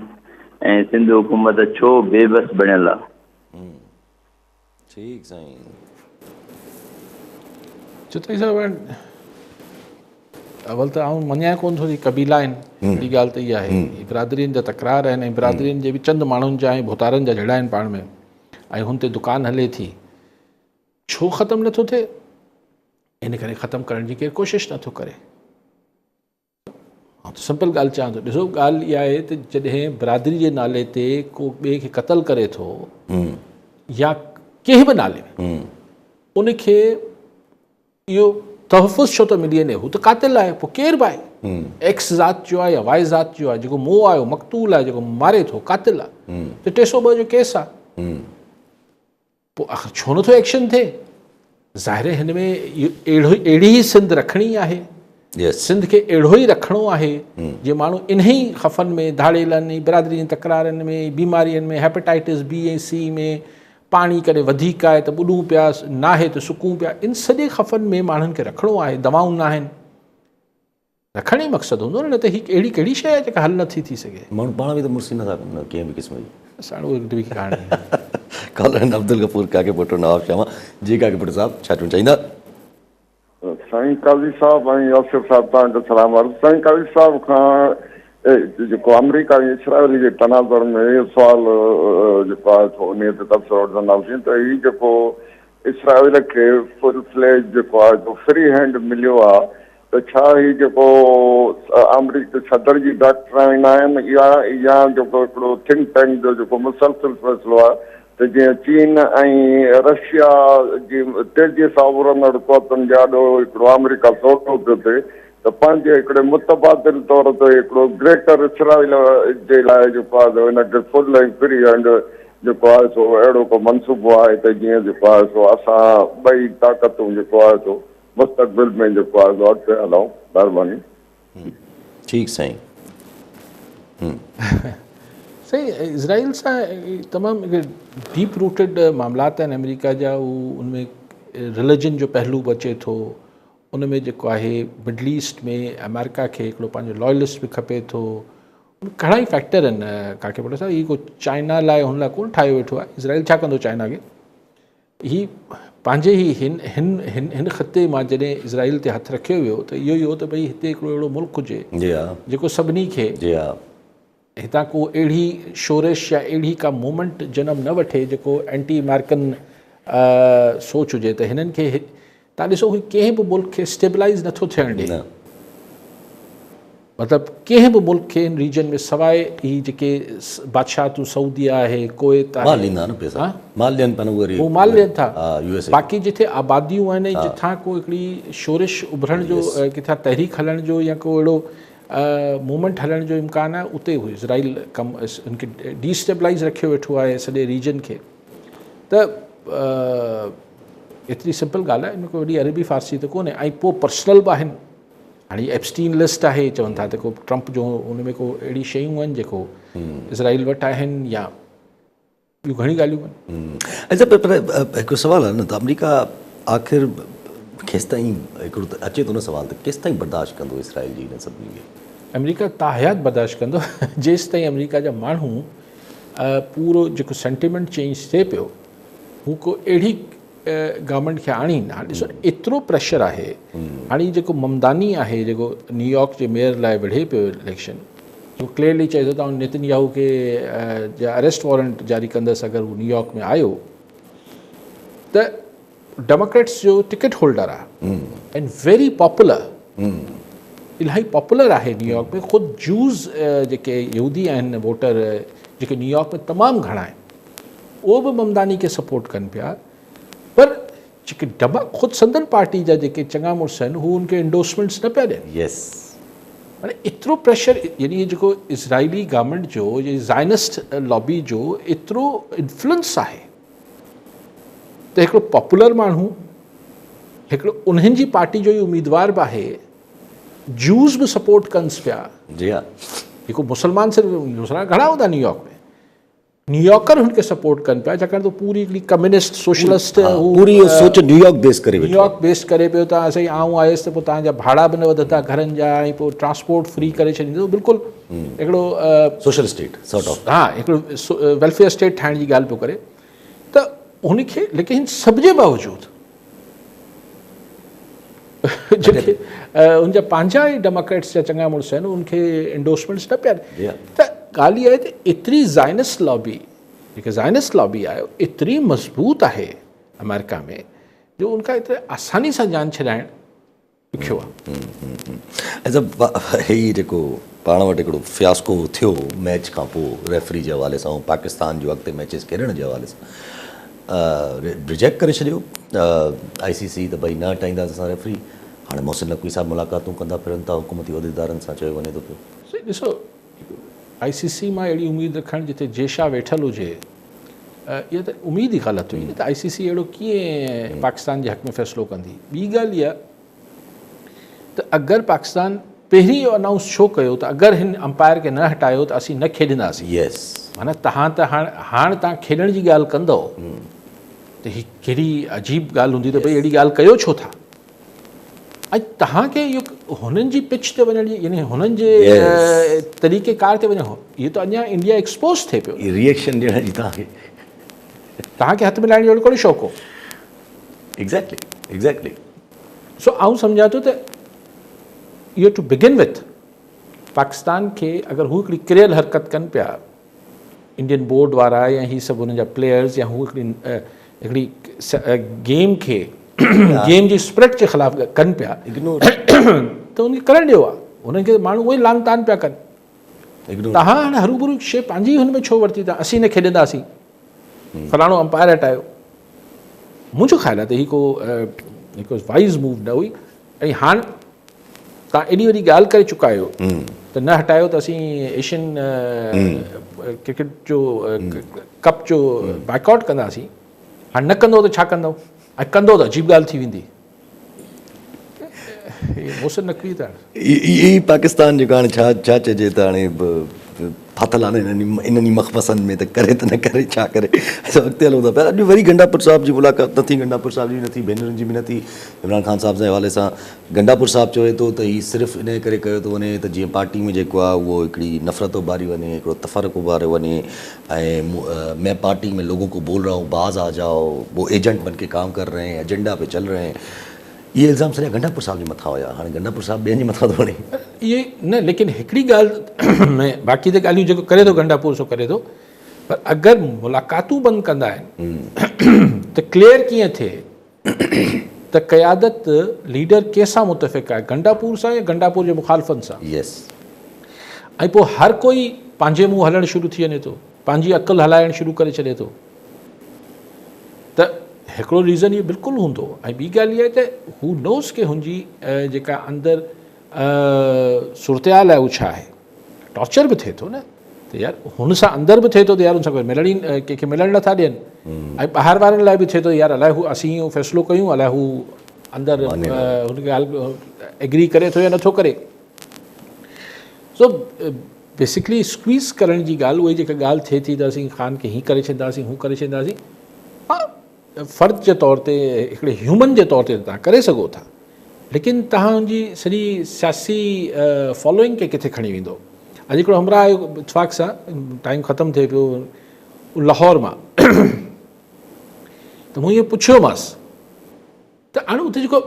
ऐं सिंध हुकूमत छो बेबस बणियल आहे? ठीकु साईं। जतोई साहिबु अवल त आउं मञां कोन थो कबीला आहिनि, हिकिड़ी ॻाल्हि त इहा आहे, बिरादरियुनि जा तकरार आहिनि ऐं बिरादरियुनि जे बि चंद माण्हुनि जा ऐं भोतारनि जा झड़ा आहिनि पाण में, ऐं हुन ते दुकान हले थी, छो ख़तमु नथो थिए, इन करे ख़तमु करण जी केरु कोशिशि नथो करे। त सिंपल ॻाल्हि चवां थो, ॾिसो ॻाल्हि इहा आहे त जॾहिं बिरादरी जे नाले ते को ॿिए खे क़तल करे थो या कंहिं बि नाले में, उनखे इहो तहफ़ुज़ छो थो मिली वञे, हू त क़ातिल आहे, पोइ केरु बि आहे, एक्स ज़ात जो आहे या वाई ज़ात जो आहे, जेको मोह आयो मक़तूल आहे, जेको मारे थो क़ातिल आहे, त 302 जो केस आहे, पोइ आख़िर छो नथो एक्शन थिए? ज़ाहिर हिन में अहिड़ी ई सिंध रखणी आहे, सिंध खे अहिड़ो ई रखिणो आहे जीअं माण्हू इन्ही ख़फ़नि में धाड़ेलनि, बिरादरी जी तकरारनि में, बीमारियुनि में, हेपेटाइटिस बी ऐं सी में, पाणी कॾहिं वधीक आहे त ॿुॾूं पिया, न आहे त सुकूं पिया, इन सॼे ख़फ़नि में माण्हुनि खे रखिणो आहे, दवाऊं न आहिनि, रखण ई मक़सदु हूंदो न, त हीअ अहिड़ी कहिड़ी शइ आहे जेका हल नथी थी सघे। माण्हू पाण बि त मुड़ुसि नथा कनि कंहिं बि क़िस्म जी। असां हिकिड़ी कहाणी कॉलर अब्दुल गफूर काके पुट नवाब शामा। जी काके पुट साहब छा चवणु चाहींदा? साईं काज़ी साहब ऐं आसिफ साहब तव्हांजो सलाम अर्ज़ु। साईं काज़ी साहब खां जेको अमरीका ऐं इसराइल जे तनाज़ुर में इहो सुवाल जेको आहे उन ते तबसरो वठंदासीं त हीउ जेको इसराइल खे फुल फ्लेज जेको आहे जो फ्री हैंड मिलियो आहे, त छा हीउ जेको अमरीका सदर जी डॉक्टराइन आहिनि या जेको हिकिड़ो थिंक टैंक जो जेको मुसलसिल फ़ैसिलो आहे त जीअं चीन ऐं रशिया जी तेज़ीअ सां उभरंदड़ क़ुवतुनि जे आॾो हिकिड़ो अमरीका सौदो पियो थिए, त पंहिंजे हिकिड़े मुतबादिल तौर ते हिकिड़ो ग्रेटर इसराइल जे लाइ जेको आहे हिनखे फुल ऐं फ्री हैंड जेको आहे सो अहिड़ो को मनसूबो आहे त जीअं जेको आहे सो असां ॿई ताक़तूं जेको आहे सो मुस्तक़बिल में जेको आहे सो अॻिते हलूं। महिरबानी। ठीकु साईं। सही, इज़राइल सां तमामु डीप रूटेड मामलात आहिनि अमेरिका जा, उनमें रिलीजन जो पहलू बि अचे थो, उनमें जेको आहे मिडल ईस्ट में अमेरिका खे हिकिड़ो पंहिंजो लॉयलिस्ट बि खपे थो, घणा ई फैक्टर आहिनि काके पुट साहब। हीअ को चाइना लाइ हुन लाइ कोन ठाहियो वेठो आहे, इज़राइल छा कंदो चाइना खे, हीअ पंहिंजे ई हिन ख़िते मां जॾहिं इज़राइल ते हथु रखियो वियो त इहो ई हो त भई हिते हिकिड़ो अहिड़ो मुल्क हुजे जेको सभिनी खे हितां को अहिड़ी शोरिश या अहिड़ी का मूवमेंट जनम न वठे जेको एंटी अमेरिकन सोच हुजे, त हिननि खे तव्हां ॾिसो कंहिं बि मुल्क खे स्टेबलाइज़ नथो थियणु ॾिए, मतिलबु कंहिं बि मुल्क खे हिन रीजन में सवाइ ही जेके बादशाहतूं सऊदी आहे, कोएत आहे, माल ॾियनि था, बाक़ी जिथे आबादियूं आहिनि जिथां को हिकिड़ी शोरिश उभरण जो किथां तहरीक हलण जो या को अहिड़ो मूवमेंट हलण जो इम्कान आहे, उते हू इज़राइल कमु उनखे डिस्टेबलाइज़ रखियो वेठो आहे सॼे रीजन खे। त एतिरी सिंपल ॻाल्हि आहे, इन में कोई वॾी अरबी फारसी त कोन्हे। ऐं पोइ पर्सनल बि आहिनि, हाणे एप्स्टीन लिस्ट आहे चवनि था त को ट्रंप जो उन में को अहिड़ी शयूं आहिनि जेको इज़राइल वटि आहिनि या ॿियूं घणी ॻाल्हियूं आहिनि। अच्छा, पर हिकिड़ो सुवालु आहे न, त अमेरिका आख़िर केसि ताईं, हिकिड़ो त अचे थो न सुवाल, त केसि ताईं बर्दाश्त कंदो इसराइल जी हिन सभिनी खे? अमेरिका ताहयात बर्दाश्त कंदो जेसि ताईं अमेरिका जा माण्हू पूरो जेको सेंटिमेंट चेंज थिए पियो, हू को अहिड़ी गवर्नमेंट खे आणीनि। हाणे ॾिसो एतिरो प्रेशर आहे, हाणे जेको ममदानी आहे जेको न्यूयॉर्क जे मेयर लाइ विढ़े पियो इलेक्शन, जो क्लियरली चए थो त नेतन्याहू खे अरेस्ट वारंट जारी कंदसि अगरि हू न्यूयॉर्क में आयो, त डेमोक्रेट्स जो टिकट होल्डर आहे एंड वेरी पॉपुलर, इलाही पॉपुलर आहे न्यूयॉर्क में। ख़ुदि जूज़ जेके यहूदी आहिनि वोटर जेके न्यूयॉर्क में तमामु घणा आहिनि, उहो बि ममदानी खे सपोर्ट कनि पिया। पर जेके ख़ुदि संदन पार्टी जा जेके चङा मुड़ुस आहिनि, हू उनखे इंडोर्समेंट्स न पिया ॾियनि। यस, माने एतिरो प्रेशर, यानी जेको इज़राइली गवर्नमेंट जो, ये ज़ाइनिस्ट लॉबी जो एतिरो इन्फ्लुएंस आहे, त हिकिड़ो पॉपुलर माण्हू, हिकिड़ो उन्हनि जी पार्टी जो ई उम्मीदवार बि आहे, जूस बि सपोर्ट कन्स पिया। जी हा, जेको मुसलमान सिर्फ़ु मुसलमान घणा हूंदा न्यूयॉर्क में, न्यूयॉर्कर हुनखे सपोर्ट कनि पिया, छाकाणि त पूरी हिकिड़ी कम्युनिस्ट सोशलिस्ट पूरी सोच न्यूयॉर्क बेस करे वेठो। न्यूयॉर्क बेस करे पियो। तव्हां साईं आऊं आयुसि त पोइ तव्हांजा भाड़ा बि न वधंदा घरनि जा, ऐं पोइ ट्रांसपोर्ट फ्री करे छॾींदो, बिल्कुलु हिकिड़ो सोशल स्टेट सॉर्ट ऑफ। हा, हिकिड़ो वेलफेयर स्टेट ठाहिण जी ॻाल्हि पियो करे। त हुनखे, लेकिन सभ जे बावजूदि जेके उनजा पंहिंजा ई डेमोक्रेट्स जा चङा मुड़ुस आहिनि, उनखे इंडोर्समेंट्स न पिया ॾियनि। त ॻाल्हि इहा आहे त एतिरी ज़ाइनिस्ट लॉबी, जेके ज़ाइनिस्ट लॉबी आहे, एतिरी मज़बूत आहे अमेरिका में, जो उनखां एतिरे आसानी सां जान छॾाइणु ॾुखियो आहे। अच्छा, हीअ जेको पाण वटि हिकिड़ो फियास्को थियो मैच खां पोइ रेफरी जे हवाले सां, पाकिस्तान जो अॻिते मैचिस खेॾण जे हवाले सां रिजेक्ट करे छॾियो ICC, त भई न हटाईंदासीं असां रेफरी। हाणे मोहसिन नक़वी साहिबु मुलाक़ातूं कंदा फिरनि था हुकूमती उहिदेदारनि सां, चयो वञे थो पियो। ॾिसो, ICC मां अहिड़ी उमेद रखणु जिते जेशा वेठल हुजे, इहा त उमेद ई ग़लति हुई। त ICC अहिड़ो कीअं पाकिस्तान जे हक़ में फ़ैसिलो कंदी। ॿी ॻाल्हि इहा त अगरि पाकिस्तान पहिरीं इहो अनाउंस छो कयो त अगरि हिन अंपायर खे न हटायो त असीं न खेॾंदासीं। यस, माना तव्हां त हाणे तव्हां खेॾण जी ॻाल्हि कंदव त हीअ कहिड़ी अजीब ॻाल्हि हूंदी त भई अहिड़ी ॻाल्हि कयो छो था। ऐं तव्हांखे इहो हुननि जी पिच ते वञण जी, यानी हुननि जे तरीक़ेकार ते वञो, इहो त अञा इंडिया एक्सपोज थिए पियो। रिएक्शन ॾियण जी तव्हांखे हथ मिलाइण जो कोई शौक़ु हो। एग्ज़ैक्टली। सो आउं सम्झां थो त इहो टू बिगिन विथ पाकिस्तान खे अगरि हू हिकिड़ी किरियल हरकत कनि पिया, इंडियन बोर्ड वारा या ही सभु हुननि जा प्लेयर्स, या हू हिकिड़ी गेम खे गेम जी स्पिरिट जे ख़िलाफ़ु कनि पिया, त उनखे करणु ॾियो आहे। हुननि खे माण्हू उहे लान तान पिया कनि। तव्हां हाणे हरूभरू शइ पंहिंजी हुन में छो वरिती था, असीं न खेॾंदासीं, फलाणो अंपायर हटायो। मुंहिंजो ख़्यालु आहे त हिकु वाइज़ मूव न हुई। ऐं हाणे तव्हां एॾी वॾी ॻाल्हि करे चुका आहियो त न हटायो त असीं एशियन क्रिकेट जो कप जो बाइकआउट कंदासीं। हाणे न कंदो त छा कंदो, ऐं कंदो त अजीब ॻाल्हि थी वेंदी। मोहसिन नक़वी त ई पाकिस्तान जेको हाणे छा चइजे त हाणे फाथल आहे इन्हनि मख़मसनि में, त करे त न करे, छा करे। असां अॻिते हलूं था पिया। अॼु वरी गंडापुर साहिब जी मुलाक़ात न थी, गंडापुर साहिब जी न थी, भेनरुनि जी बि न थी। इमरान ख़ान साहिब जे हवाले सां गंडापुर साहिबु चवे थो त हीउ सिर्फ़ु इन करे कयो थो वञे त जीअं पार्टी में जेको आहे उहो हिकिड़ी नफ़रत उभारी वञे, हिकिड़ो तफ़रक़ उभारे वञे, ऐं मैं पार्टी में लोगों को बोल रहा हूँ बाज़ आ जाओ, वो एजेंट बन के काम कर रहे हैं, एजेंडा पे चल रहे हैं। इहे इल्ज़ाम सॼा गंडापुर साहिब जे मथां हुया। हाणे गंडापुर साहिबु ॿियनि जे मथां थो वञे। इहे न, लेकिन हिकिड़ी ॻाल्हि में बाक़ी त ॻाल्हियूं जेको करे थो गंडापुर सो करे थो, पर अगरि मुलाक़ातूं बंदि कंदा आहिनि त क्लियर कीअं थिए त क़यादत लीडर कंहिंसां मुतफ़िक़ आहे, गंडापुर सां या गंडापुर जे मुखालफ़नि सां। यस। ऐं पोइ हर कोई पंहिंजे मुंहुं हलणु शुरू थी वञे थो, पंहिंजी अक़ुलु हलाइणु शुरू करे छॾे थो, त हिकिड़ो रीज़न इहो बिल्कुलु हूंदो। ऐं ॿी ॻाल्हि इहा आहे त हू नोज़ के हुनजी जेका अंदरि सूरत हाल आहे उहा छा आहे। टॉर्चर बि थिए थो न, त यार हुन सां अंदरि बि थिए थो त यार हुन सां कोई मिलण ई कंहिंखे मिलण नथा ॾियनि ऐं ॿाहिरि वारनि लाइ बि थिए थो यार अलाए हू असीं इहो फ़ैसिलो कयूं अलाए हू अंदरि हुन ॻाल्हि एग्री करे थो या नथो करे। सो बेसिकली स्क्वीज़ करण जी ॻाल्हि उहा जेका ॻाल्हि थिए थी त असीं ख़ान खे हीअं करे छॾींदासीं हू करे छॾींदासीं, हा फ़र्द जे तौर ते हिकिड़े ह्यूमन जे तौर ते तव्हां करे सघो था, लेकिन तव्हांजी सॼी सियासी फॉलोइंग खे किथे खणी वेंदो। अॼु हिकिड़ो हमरा आयो इतफ़ाक़ सां टाइम ख़तमु थिए पियो लाहौर मां त मूं इहो पुछियोमांसि त हाणे उते जेको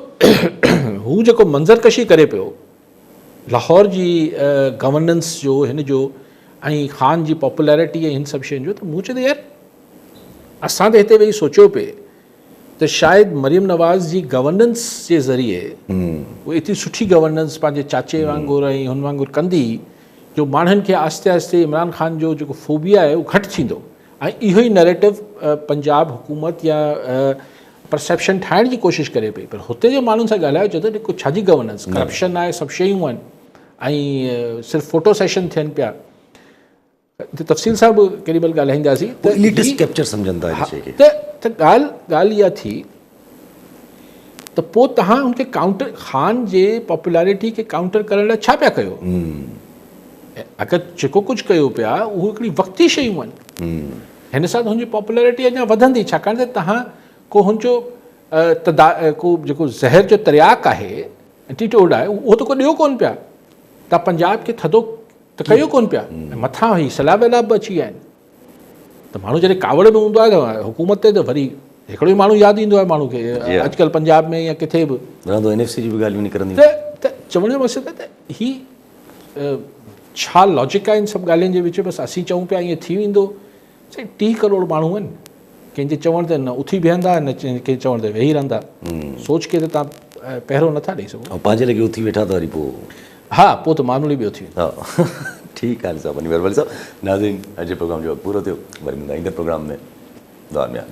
हू जेको मंज़रकशी करे पियो लाहौर जी गवर्नेंस जो हिन जो ऐं ख़ान जी पॉपुलैरिटी ऐं हिन सभु शयुनि जो, त मूं चयो त यार असां त हिते वेही सोचियो पिए त शायदि मरियम नवाज़ जी गवर्नेंस जे ज़रिए उहा एतिरी सुठी गवर्नेंस पंहिंजे चाचे वांगुरु ऐं हुन वांगुरु कंदी जो माण्हुनि खे आहिस्ते आहिस्ते इमरान ख़ान जो जेको फोबिया आहे उहो घटि थींदो ऐं इहो ई नैरेटिव पंजाब हुकूमत या परसेप्शन ठाहिण जी कोशिशि करे पई। पर हुते जे माण्हुनि सां ॻाल्हायो चयो त जेको छाजी गवर्नेंस, करप्शन आहे, सभु शयूं आहिनि ऐं सिर्फ़ु फ़ोटो सेशन थियनि पिया। तफ़सील सां बि केॾी महिल ॻाल्हाईंदासीं त एलिटिस्ट कैप्चर सम्झनि था हिन शइ खे। त ॻाल्हि इहा थी त पोइ तव्हां हुनखे काउंटर ख़ान जे पॉपुलैरिटी खे काउंटर करण लाइ छा पिया कयो? अगरि जेको कुझु कयो पिया उहो हिकिड़ी वक़्ती शयूं आहिनि, हिन सां त हुनजी पॉपुलैरिटी अञा वधंदी, छाकाणि त तव्हां को हुनजो को जेको ज़हर जो तरियाक आहे एटीट्यूड आहे उहो त को ॾियो कोन पिया, तव्हां पंजाब खे थधो त कयो कोन पिया, मथां ई सैलाब वैलाब बि अची विया आहिनि। त माण्हू जॾहिं कावड़ में हूंदो आहे त हुकूमत ते त वरी हिकिड़ो ई माण्हू यादि ईंदो आहे माण्हू खे, अॼुकल्ह पंजाब में या किथे बि NFC जी बि ॻाल्हियूं निकिरंदियूं। त चवण जो मक़सदु आहे त ही छा लॉजिक आहे इन सभु ॻाल्हियुनि जे विच में? बसि असीं चऊं पिया ईअं थी वेंदो, साईं 30 करोड़ माण्हू आहिनि, कंहिंजे चवण ते न उथी बीहंदा न कंहिं चवण ते वेही रहंदा, सोच के त तव्हां पहिरियों नथा ॾेई सघो। पंहिंजे लॻे उथी वेठा त वरी पोइ हा पोइ त मामूली ॿियो थी वेंदो। हा ठीकु आहे साहब, वली साहब नाज़रीन अॼु प्रोग्राम जो पूरो थियो, वरी ईंदड़ प्रोग्राम में दुआ में